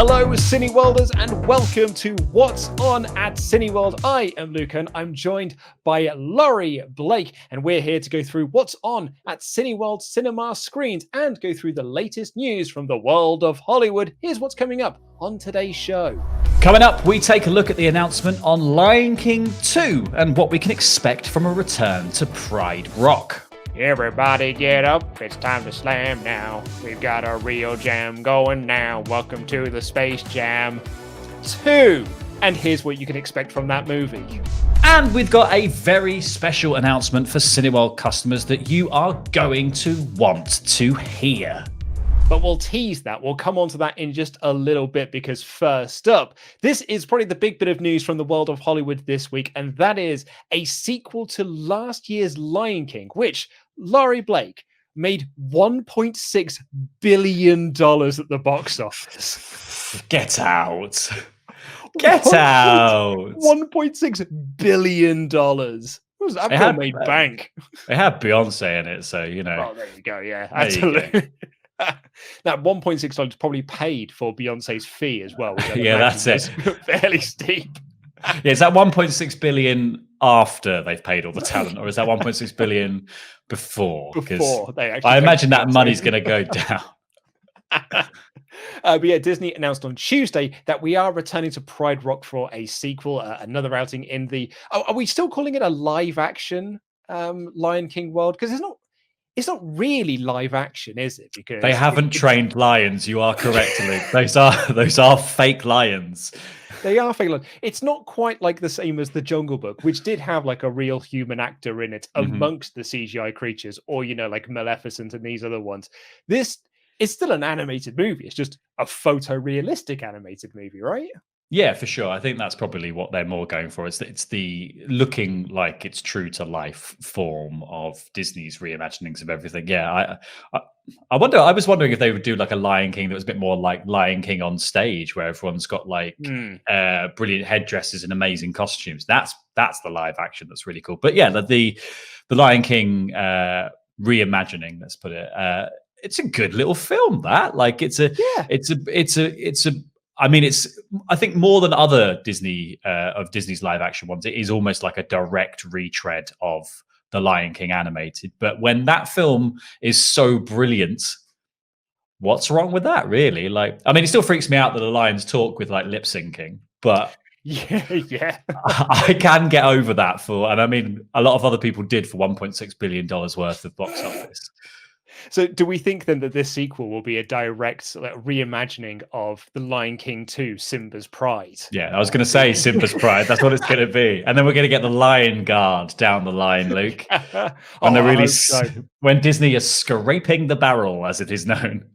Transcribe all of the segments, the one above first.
Hello, Cineworlders, and welcome to What's On at Cineworld. I am Luke, and I'm joined by Laurie Blake, and we're here to go through what's on at Cineworld cinema screens and go through the latest news from the world of Hollywood. Here's what's coming up on today's show. Coming up, we take a look at the announcement on Lion King 2 and what we can expect from a return to Pride Rock. Everybody get up, it's time to slam now. We've got a real jam going now. Welcome to the Space Jam 2. And here's what you can expect from that movie. And we've got a very special announcement for Cineworld customers that you are going to want to hear. But we'll tease that. We'll come on to that in just a little bit because first up, this is probably the big bit of news from the world of Hollywood this week, and that is a sequel to last year's Lion King, which, Laurie Blake, made $1.6 billion at the box office. Get out. Get out. $1.6 billion. That film made bank. It had Beyonce in it, so, you know. Oh, there you go. Yeah, absolutely. That $1.6 probably paid for Beyonce's fee as well. Yeah, that's it. Fairly steep. Yeah, is that 1.6 billion after they've paid all the talent, or is that 1.6 billion before? Before they actually I imagine that money's going to go down. But yeah, Disney announced on Tuesday that we are returning to Pride Rock for a sequel, another outing in the. Are we still calling it a live action Lion King world? Because it's not really live action, is it? Because they haven't trained lions. You are correct, Luke. Those are fake lions. They are fake lions. It's not quite like the same as the Jungle Book, which did have like a real human actor in it amongst the CGI creatures, or like Maleficent and these other ones. This is still an animated movie. It's just a photorealistic animated movie, right? Yeah, for sure. I think that's probably what they're more going for. It's the looking like it's true to life form of Disney's reimaginings of everything. Yeah, I wonder. I was wondering if they would do like a Lion King that was a bit more like Lion King on stage, where everyone's got like brilliant headdresses and amazing costumes. That's the live action that's really cool. But yeah, the Lion King reimagining. Let's put it. It's a good little film. That like it's a. I mean, I think more than other Disney's live action ones, it is almost like a direct retread of the Lion King animated. But when that film is so brilliant, what's wrong with that, really? Like, I mean, it still freaks me out that the lions talk with like lip syncing, but yeah, I can get over that and I mean, a lot of other people did for $1.6 billion worth of box office. So do we think then that this sequel will be a direct reimagining of The Lion King 2, Simba's Pride? Yeah, I was going to say Simba's Pride. That's what it's going to be. And then we're going to get the Lion Guard down the line, Luke. When Disney is scraping the barrel, as it is known.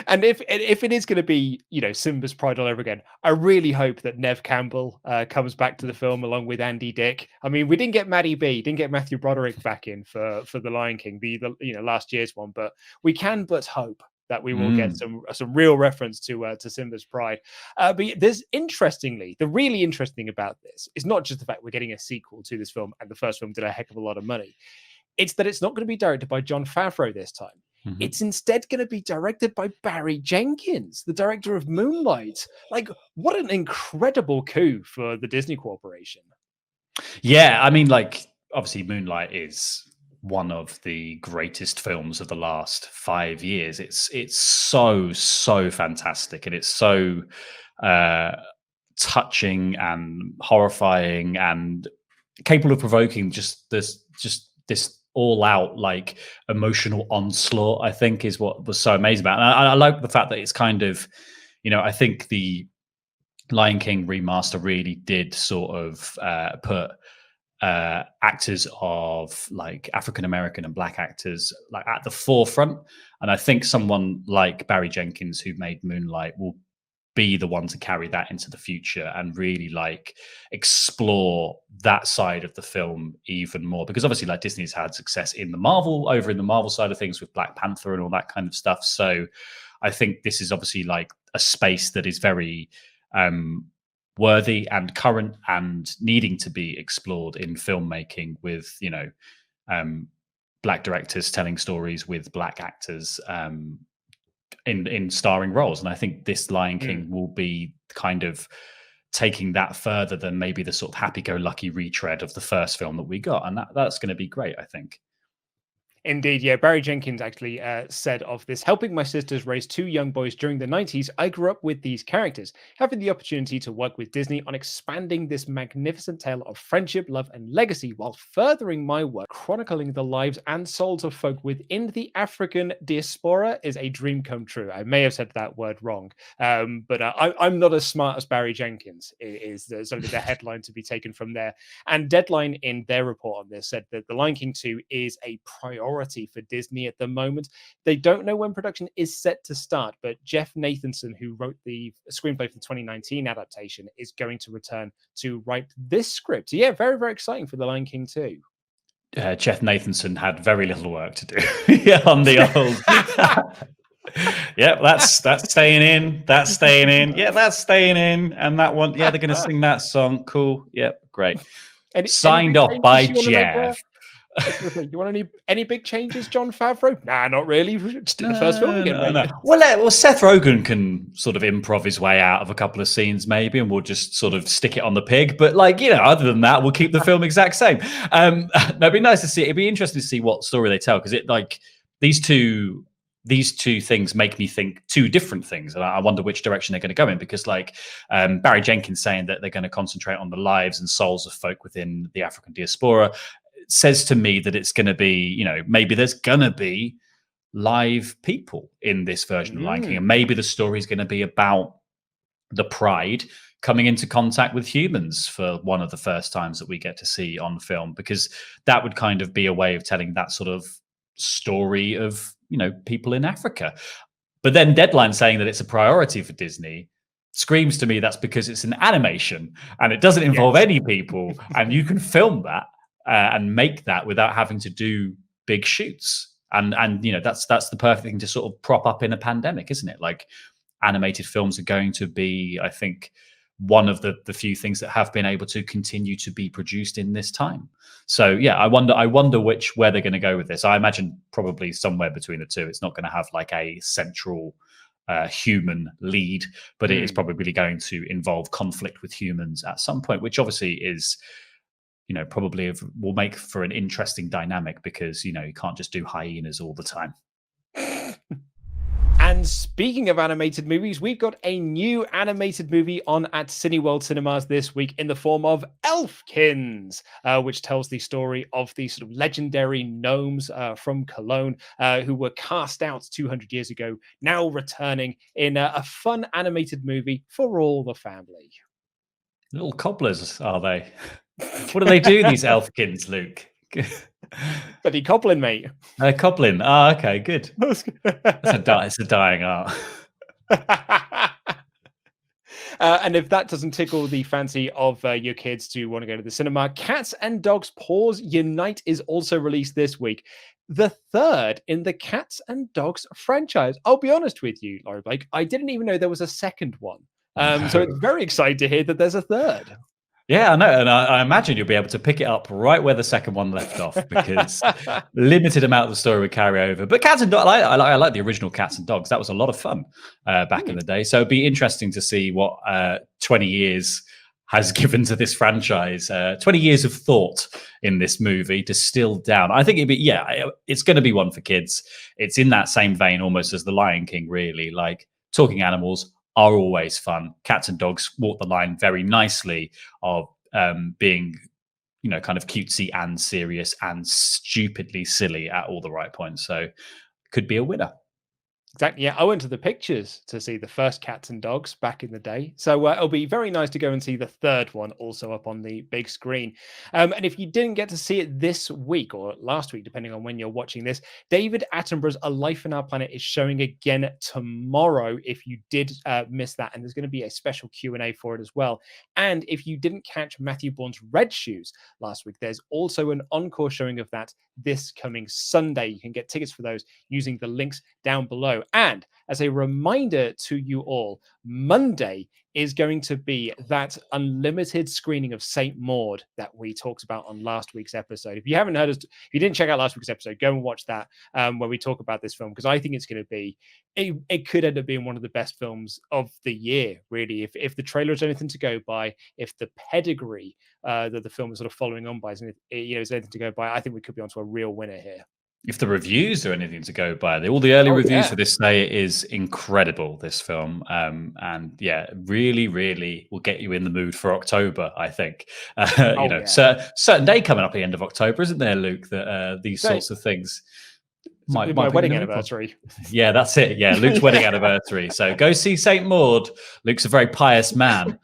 And if it is going to be, Simba's Pride all over again, I really hope that Neve Campbell comes back to the film along with Andy Dick. I mean, we didn't get Maddie B, didn't get Matthew Broderick back in for the Lion King, the last year's one, but we can but hope that we will get some real reference to Simba's Pride. But there's the really interesting about this is not just the fact we're getting a sequel to this film, and the first film did a heck of a lot of money. It's that it's not going to be directed by Jon Favreau this time. It's instead going to be directed by Barry Jenkins, the director of Moonlight. Like, what an incredible coup for the Disney Corporation. Yeah, I mean, like, obviously Moonlight is one of the greatest films of the last 5 years. It's so fantastic, and it's so touching and horrifying and capable of provoking just this all out like emotional onslaught, I think, is what was so amazing about it. And I like the fact that it's kind of, I think the Lion King remaster really did sort of put actors of like African American and Black actors like at the forefront. And I think someone like Barry Jenkins, who made Moonlight, will be the one to carry that into the future and really like explore that side of the film even more, because obviously like Disney's had success in the Marvel side of things with Black Panther and all that kind of stuff. So I think this is obviously like a space that is very worthy and current and needing to be explored in filmmaking with, Black directors telling stories with Black actors, in starring roles. And I think this Lion Mm. King will be kind of taking that further than maybe the sort of happy-go-lucky retread of the first film that we got, and that's going to be great, I think. Indeed, yeah. Barry Jenkins actually said of this, helping my sisters raise two young boys during the 90s, I grew up with these characters, having the opportunity to work with Disney on expanding this magnificent tale of friendship, love, and legacy while furthering my work, chronicling the lives and souls of folk within the African diaspora is a dream come true. I may have said that word wrong, but I'm not as smart as Barry Jenkins, is sort of the headline to be taken from there. And Deadline, in their report on this, said that The Lion King 2 is a priority for Disney at the moment. They don't know when production is set to start, but Jeff Nathanson, who wrote the screenplay for the 2019 adaptation, is going to return to write this script. So yeah, very, very exciting for The Lion King 2. Jeff Nathanson had very little work to do yeah, on the old. Yeah, that's staying in. That's staying in. Yeah, that's staying in. And that one, yeah, they're going to sing that song. Cool. Yep, great. Signed off by Jeff. You want any big changes, John Favreau? Nah, not really. Just do the first film again, mate. No. Well, Seth Rogen can sort of improv his way out of a couple of scenes, maybe, and we'll just sort of stick it on the pig. But other than that, we'll keep the film exact same. It'd be nice to see. It'd be interesting to see what story they tell, because these two things make me think two different things, and I wonder which direction they're going to go in, because Barry Jenkins saying that they're going to concentrate on the lives and souls of folk within the African diaspora says to me that it's going to be, maybe there's going to be live people in this version of Lion King, and maybe the story is going to be about the pride coming into contact with humans for one of the first times that we get to see on film, because that would kind of be a way of telling that sort of story of people in Africa. But then Deadline saying that it's a priority for Disney screams to me that's because it's an animation and it doesn't involve any people, and you can film that and make that without having to do big shoots. And that's the perfect thing to sort of prop up in a pandemic, isn't it? Like, animated films are going to be, I think, one of the few things that have been able to continue to be produced in this time. So yeah, I wonder where they're going to go with this. I imagine probably somewhere between the two. It's not going to have like a central human lead, but it is probably going to involve conflict with humans at some point, which obviously is, probably will make for an interesting dynamic, because you can't just do hyenas all the time. And speaking of animated movies, we've got a new animated movie on at Cineworld cinemas this week in the form of Elfkins, which tells the story of the sort of legendary gnomes from Cologne who were cast out 200 years ago, now returning in a fun animated movie for all the family. Little cobblers, are they? What do they do, these Elfkins, Luke? But he cobbling, mate. Cobbling. Oh, okay, good. It's a dying art. And if that doesn't tickle the fancy of your kids to want to go to the cinema, Cats and Dogs Paws Unite is also released this week. The third in the Cats and Dogs franchise. I'll be honest with you, Laurie Blake, I didn't even know there was a second one. So it's very exciting to hear that there's a third. Yeah, I know, and I imagine you'll be able to pick it up right where the second one left off, because limited amount of the story would carry over. But Cats and Dogs, I like the original Cats and Dogs. That was a lot of fun back in the day. So it'd be interesting to see what 20 years has given to this franchise. 20 years of thought in this movie distilled down. I think it's going to be one for kids. It's in that same vein almost as The Lion King, really. Like, talking animals are always fun. Cats and Dogs walk the line very nicely of being, kind of cutesy and serious and stupidly silly at all the right points. So could be a winner. Exactly. Yeah, I went to the pictures to see the first Cats and Dogs back in the day. So it'll be very nice to go and see the third one also up on the big screen. And if you didn't get to see it this week or last week, depending on when you're watching this, David Attenborough's A Life in Our Planet is showing again tomorrow if you did miss that. And there's going to be a special Q&A for it as well. And if you didn't catch Matthew Bourne's Red Shoes last week, there's also an encore showing of that this coming Sunday. You can get tickets for those using the links down below. And as a reminder to you all, Monday is going to be that unlimited screening of Saint Maud that we talked about on last week's episode. If you haven't heard us, if you didn't check out last week's episode, go and watch that where we talk about this film, because I think it's going to be, it could end up being one of the best films of the year, really. If the trailer is anything to go by, if the pedigree that the film is sort of following on by is anything to go by, I think we could be onto a real winner here. If the reviews are anything to go by, all the early reviews for this say it is incredible, this film. And yeah, really, really will get you in the mood for October, I think. Certain day coming up at the end of October, isn't there, Luke, that these sorts of things might my wedding anniversary. Yeah, that's it. Yeah, Luke's wedding anniversary. So go see Saint Maud. Luke's a very pious man.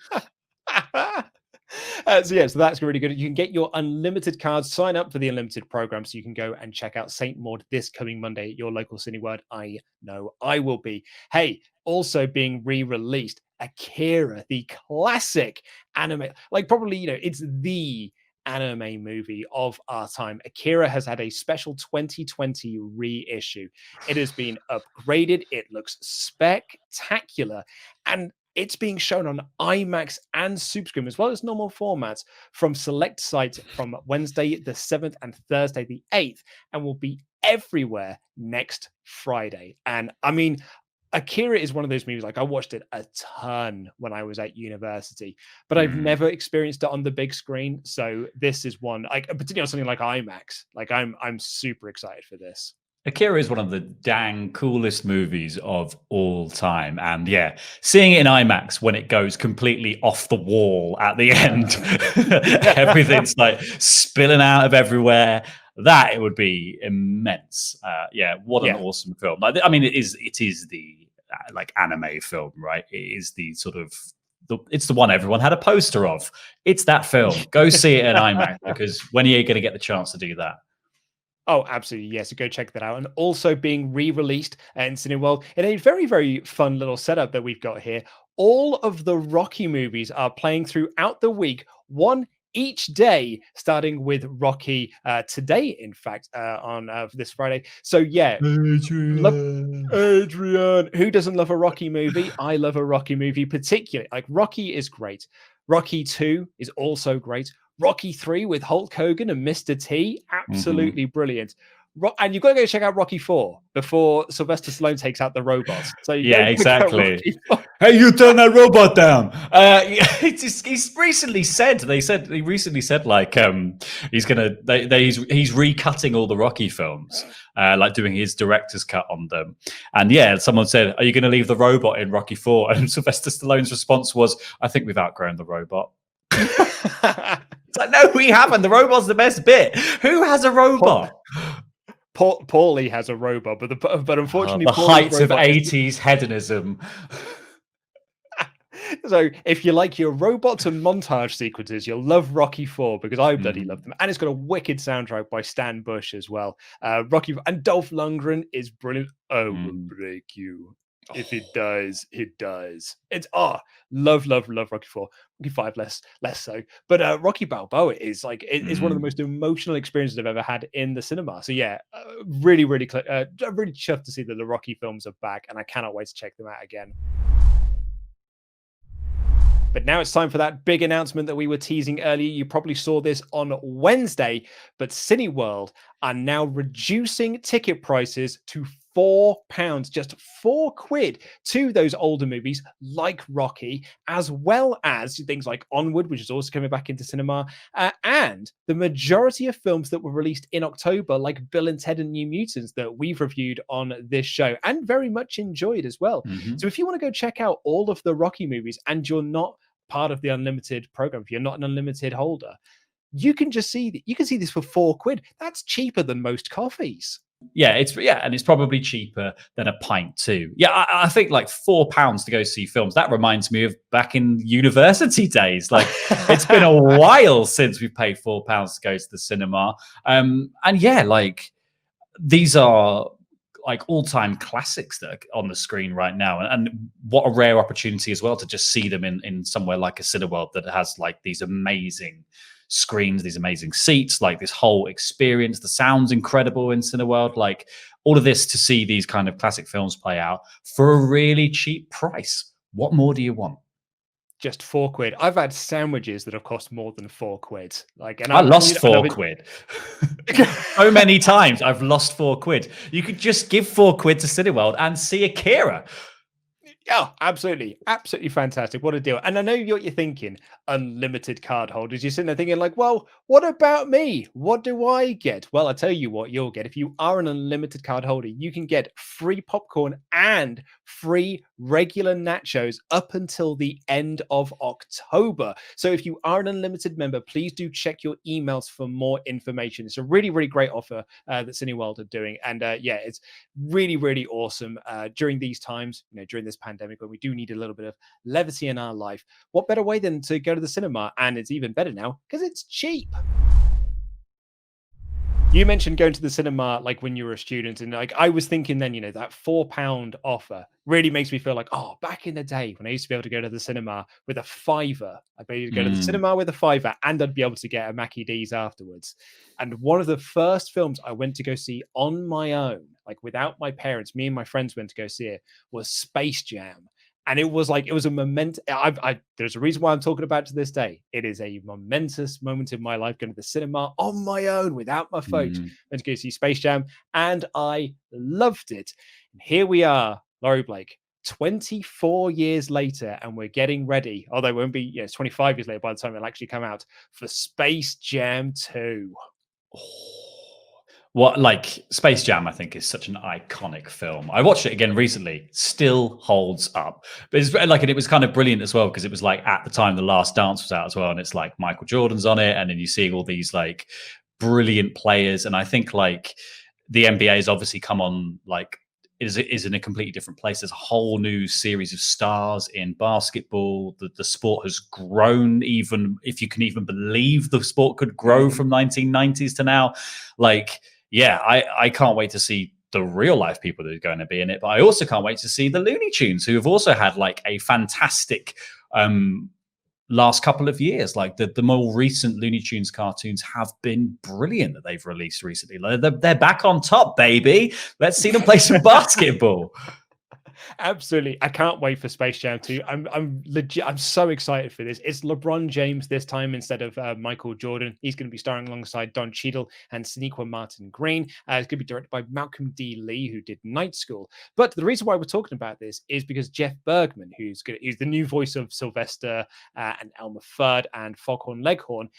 So that's really good. You can get your unlimited cards, sign up for the unlimited program, so you can go and check out Saint Maud this coming Monday at your local Cineworld. I know I will be. Hey, also being re-released, Akira, the classic anime, like probably, it's the anime movie of our time. Akira has had a special 2020 reissue. It has been upgraded. It looks spectacular. And it's being shown on IMAX and Superscreen, as well as normal formats, from select sites from Wednesday the 7th and Thursday the 8th, and will be everywhere next Friday. And I mean, Akira is one of those movies, like I watched it a ton when I was at university, but I've never experienced it on the big screen. So this is one, like particularly on something like IMAX. Like I'm super excited for this. Akira is one of the dang coolest movies of all time. And yeah, seeing it in IMAX when it goes completely off the wall at the end, everything's like spilling out of everywhere. That it would be immense. What an awesome film. I mean, it is the like anime film, right? It is the sort of it's the one everyone had a poster of. It's that film. Go see it in IMAX, because when are you going to get the chance to do that? Oh, absolutely. Yes. So go check that out. And also being re-released in Cineworld in a very, very fun little setup that we've got here. All of the Rocky movies are playing throughout the week, one each day, starting with Rocky today, in fact, on this Friday. So yeah, Adrian, who doesn't love a Rocky movie? I love a Rocky movie, particularly. Like Rocky is great. Rocky 2 is also great. Rocky 3 with Hulk Hogan and Mr. T, absolutely brilliant. And you've got to go check out Rocky 4 before Sylvester Stallone takes out the robots. So exactly. Hey, you turn that robot down. He's recently said. He recently said like he's gonna. He's recutting all the Rocky films, like doing his director's cut on them. And yeah, someone said, "Are you going to leave the robot in Rocky 4?" And Sylvester Stallone's response was, "I think we've outgrown the robot." It's like, no, we haven't. The robot's the best bit. Who has a robot? Paulie has a robot, but unfortunately, the heights of 80s hedonism. So if you like your robots and montage sequences, you'll love Rocky 4, because I bloody love them. And it's got a wicked soundtrack by Stan Bush as well. Rocky and Dolph Lundgren is brilliant. I will break you. If it does, it does. It's love Rocky 4. Rocky 5 less so. But Rocky Balboa is like it's one of the most emotional experiences I've ever had in the cinema. So yeah, really chuffed to see that the Rocky films are back, and I cannot wait to check them out again. But now it's time for that big announcement that we were teasing earlier. You probably saw this on Wednesday, but Cineworld are now reducing ticket prices to £4, just £4 to those older movies like Rocky, as well as things like Onward, which is also coming back into cinema, and the majority of films that were released in October, like Bill and Ted and New Mutants, that we've reviewed on this show and very much enjoyed as well. So if you want to go check out all of the Rocky movies and you're not part of the unlimited program, if you're not an unlimited holder, you can just see this for £4. That's cheaper than most coffees. And it's probably cheaper than a pint too. I think like £4 to go see films. That reminds me of back in university days. Like it's been a while since we've paid £4 to go to the cinema. And yeah, like these are like all-time classics that are on the screen right now, and what a rare opportunity as well to just see them in somewhere like a Cineworld that has like these amazing screens, these amazing seats, like this whole experience. The sound's incredible in Cineworld. Like all of this to see these kind of classic films play out for a really cheap price. What more do you want? Just £4. I've had sandwiches that have cost more than £4. Like, and I lost and I've £4. So many times I've lost £4. You could just give £4 to Cineworld and see Akira. Yeah, absolutely. Absolutely fantastic. What a deal. And I know what you're thinking, unlimited card holders. You're sitting there thinking like, well, what about me? What do I get? Well, I'll tell you what you'll get. If you are an unlimited card holder, you can get free popcorn and free regular nachos up until the end of October. So if you are an unlimited member, please do check your emails for more information. It's a really, really great offer that Cineworld are doing. And yeah, it's really, really awesome during these times, during this pandemic when we do need a little bit of levity in our life. What better way than to go to the cinema? And it's even better now because it's cheap. You mentioned going to the cinema like when you were a student, and like I was thinking then, that £4 offer really makes me feel like, oh, back in the day when I used to be able to go to the cinema with a fiver, I'd be able to go to the cinema with a fiver and I'd be able to get a Mackie D's afterwards. And one of the first films I went to go see on my own, like without my parents, me and my friends went to go see it, was Space Jam. And it was a moment. There's a reason why I'm talking about it to this day. It is a momentous moment in my life going to the cinema on my own without my folks. Went to go see Space Jam, and I loved it. And here we are, Laurie Blake, 24 years later, and we're getting ready. Although it won't be, it's 25 years later by the time it'll actually come out for Space Jam 2. What, like Space Jam, I think is such an iconic film. I watched it again recently, still holds up. But it's like, and it was kind of brilliant as well because it was like at the time The Last Dance was out as well, and it's like Michael Jordan's on it, and then you see all these like brilliant players, and I think like the NBA has obviously come on like is in a completely different place. There's a whole new series of stars in basketball. The sport has grown, even if you can even believe the sport could grow from 1990s to now. Like, yeah, I can't wait to see the real life people that are going to be in it. But I also can't wait to see the Looney Tunes, who have also had like a fantastic last couple of years. Like the more recent Looney Tunes cartoons have been brilliant that they've released recently. They're back on top, baby. Let's see them play some basketball. Absolutely. I can't wait for Space Jam 2. I'm legit. I'm so excited for this. It's LeBron James this time instead of Michael Jordan. He's going to be starring alongside Don Cheadle and Sonequa Martin Green. It's going to be directed by Malcolm D. Lee, who did Night School. But the reason why we're talking about this is because Jeff Bergman, who's the new voice of Sylvester and Elmer Fudd and Foghorn Leghorn,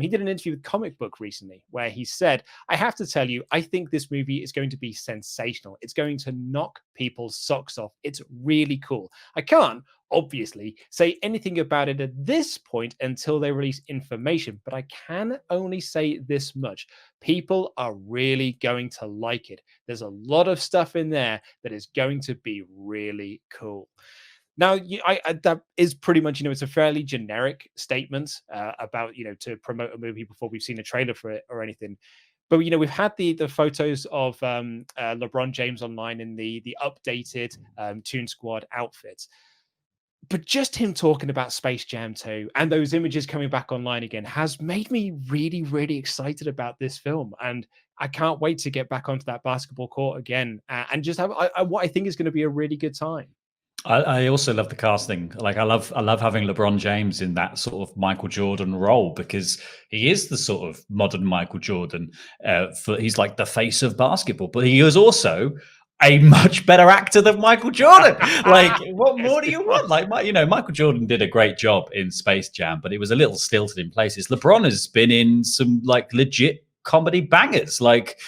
he did an interview with Comic Book recently where he said, I have to tell you, I think this movie is going to be sensational. It's going to knock people's socks off. It's really cool. I can't obviously say anything about it at this point until they release information, but I can only say this much. People are really going to like it. There's a lot of stuff in there that is going to be really cool. Now, that is pretty much, it's a fairly generic statement about, to promote a movie before we've seen a trailer for it or anything. But we've had the photos of LeBron James online in the updated Toon Squad outfits. But just him talking about Space Jam 2 and those images coming back online again has made me really, really excited about this film. And I can't wait to get back onto that basketball court again and just have what I think is going to be a really good time. I also love the casting. Like I love having LeBron James in that sort of Michael Jordan role because he is the sort of modern Michael Jordan. He's like the face of basketball, but he is also a much better actor than Michael Jordan. Like, what more do you want? Like, Michael Jordan did a great job in Space Jam, but it was a little stilted in places. LeBron has been in some like legit comedy bangers. Like,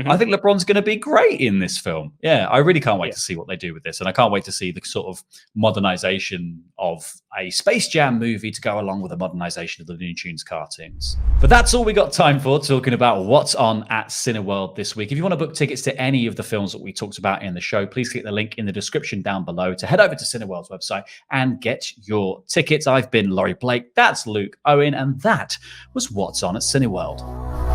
I think LeBron's going to be great in this film. Yeah, I really can't wait to see what they do with this. And I can't wait to see the sort of modernization of a Space Jam movie to go along with the modernization of the Looney Tunes cartoons. But that's all we got time for talking about what's on at Cineworld this week. If you want to book tickets to any of the films that we talked about in the show, please click the link in the description down below to head over to Cineworld's website and get your tickets. I've been Laurie Blake, that's Luke Owen, and that was What's On at Cineworld.